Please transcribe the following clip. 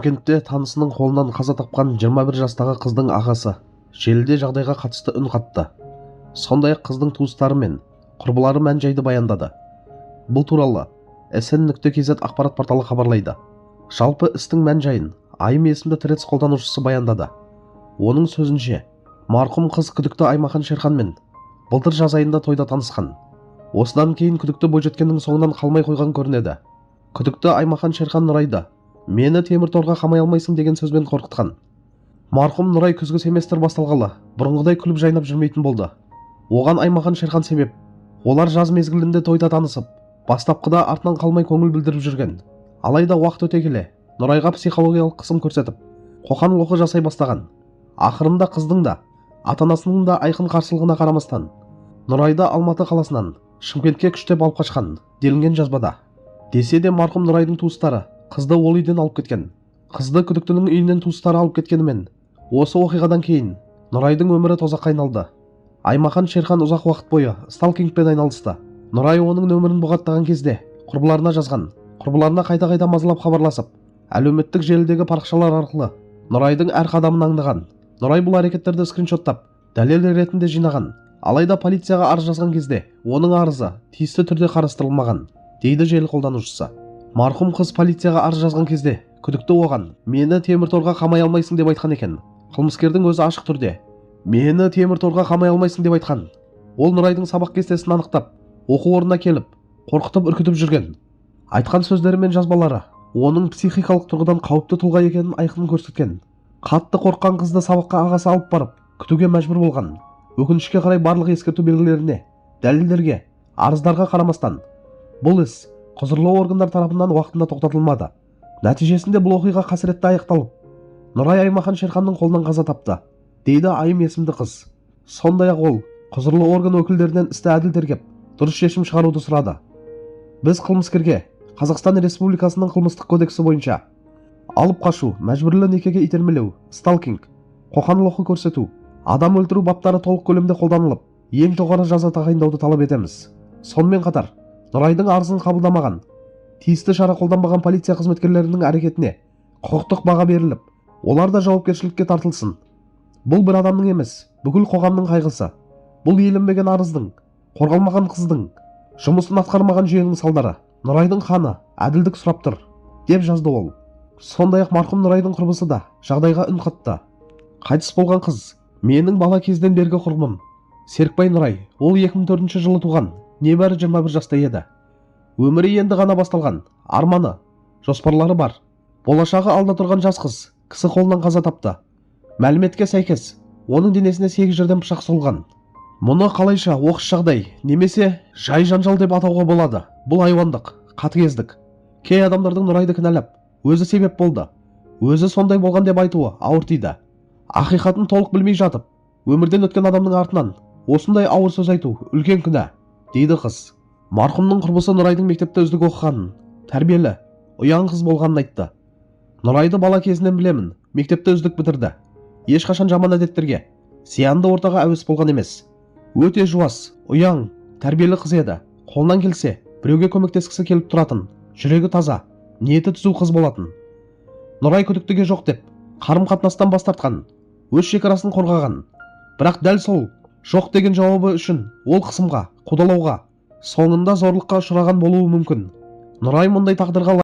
Шымкентте танысының қолынан қаза тапқан 21 жастағы қыздың ағасы желіде жағдайға қатысты үн қатты. Сондай-ақ қыздың туыстары мен құрбылары мән-жайды баяндады. Бұл туралы sn.kz ақпарат порталы хабарлайды. Жалпы істің мән-жайын Айым есімді Threads қолданушысы баяндады. Оның сөзінше, марқұм қыз күдікті Аймахан Шерханмен былтыр жаз айында тойда танысқан. Осыдан кейін күдікті бойжеткеннің соңынан қалмай қойған көрінеді. Күдікті Аймахан Шерхан Нұрайды «Мені темір торға қамай алмайсың» деген сөзбен қорқытқан. Марқұм Нұрай күзгі семестр басталғалы бұрынғыдай күліп жайнап жүрмейтін болды. Оған Аймахан Шерхан себеп. Олар жаз мезгілінде тойда танысып, бастапқыда артынан қалмай көңіл білдіріп жүрген. Алайда уақыт өте келе Нұрайға психологиялық қысым көрсетіп, қоқан-лоққы жасай бастаған. Ақырында қыздың да, ата-анасының да айқын қарсылығына қарамастан, Нұрайды Алматы қаласынан Шымкентке күштеп алып қашқан делінген жазбада. Десе де марқұм Нұрайдың туыстары қызды ол үйден алып кеткен. Қызды күдіктінің үйінен туыстары алып кеткенімен, осы оқиғадан кейін Нұрайдың өмірі тозаққа айналды. Аймахан Шерхан ұзақ уақыт бойы сталкингпен айналысты. Нұрай оның нөмірін бұғаттаған кезде құрбыларына жазған. Құрбыларына қайта-қайта мазалап хабарласып, әлеуметтік желідегі парақшалар арқылы Нұрайдың әр қадамын аңдыған. Нұрай бұл әрекеттерді скриншоттап, дәлел ретінде жинаған. Алайда полицияға арыз жазған кезде оның арызы тиісті түрде қарастырылмаған, дейді желі қолданушысы. Марқұм қыз полицияға арыз жазған кезде күдікті оған «Мені темір торға қамай алмайсың» деп айтқан екен. Қылмыскердің өзі ашық түрде «Мені темір торға қамай алмайсың» деп айтқан. Ол Нұрайдың сабақ кестесін анықтап, оқу орнына келіп, қорқытып үркітіп жүрген. Айтқан сөздері мен жазбалары оның психикалық тұрғыдан қауіпті тұлға екенін айқын көрсеткен. Қатты қорыққан қызды сабаққа ағасы алып барып, күтуге мәжбүр болған. Өкінішке қарай барлық ескерту белгілеріне, дәлелдерге, арыздарға қарамастан, бұл іс құзырлы органдар тарапынан уақытында тоқтатылмады. Нәтижесінде бұл оқиға қасіретті аяқталып, Нұрай Аймахан Шерханның қолынан қаза тапты, дейді Айым есімді қыз. Сондай-ақ ол құзырлы орган өкілдерінен істі әділ тергеп, дұрыс шешім шығаруды сұрады. Біз қылмыскерге Қазақстан Республикасының қылмыстық кодексі бойынша алып қашу, мәжбүрлі некеге итермелеу, сталкинг, қоқан-лоққы көрсету, адам өлтіру баптары толық көлемде қолданылып, ең жоғары жаза тағайындауды талап етеміз. Сонымен қатар, Нұрайдың арызын қабылдамаған, тиісті шара қолданбаған полиция қызметкерлерінің әрекетіне құқықтық баға беріліп, олар да жауапкершілікке тартылсын. Бұл бір адамның емес, бүкіл қоғамның қайғысы. Бұл еленбеген арыздың, қорғалмаған қыздың, жұмысын атқармаған жүйенің салдары. Нұрайдың қаны әділдік сұрап тұр, деп жазды ол. Сондай-ақ марқұм Нұрайдың құрбысы да жағдайға үн қатты. Қайтыс болған қыз менің бала кезден бергі құрбым. Серікбай Нұрай, ол 2004 жылы туған, небәрі 21 жаста еді. Өмірі енді ғана басталған, арманы, жоспарлары бар. Болашағы алда тұрған жас қыз кісі қолынан қаза тапты. Мәліметке сәйкес, оның денесіне 8 жерден пышақ сұғылған. Мұны қалайша оқыс жағдай немесе жай жанжал деп атауға болады. Бұл айуандық, қатыгездік. Кей адамдардың Нұрайды кінәлап, өзі себеп болды, өзі сондай болған деп айтуы ауыр тиді. Ақиқатын толық білмей жатып, өмірден өткен адамның артынан осындай ауыр сөз айту үлкен күнә, дейді қыз. Марқұмның құрбысы Нұрайдың мектепте үздік оқығанын, тәрбиелі, ұяң қыз болғанын айтты. Нұрайды бала кезінен білемін, мектепте үздік бітірді. Ешқашан жаман әдеттерге, зиянды ортаға әуес болған емес. Өте жуас, ұяң, тәрбиелі қыз еді. Қолынан келсе, біреуге көмектескісі келіп тұратын, жүрегі таза, ниеті түзу қыз болатын. Нұрай күдіктіге жоқ деп, қарым-қатынастан бас тартқан, өз шекарасын қорғаған. Бірақ дәл сол жоқ деген жауабы үшін ол қысымға, қудалауға, соңында зорлыққа ұшыраған болуы мүмкін. Нұрай мұндай тағдырға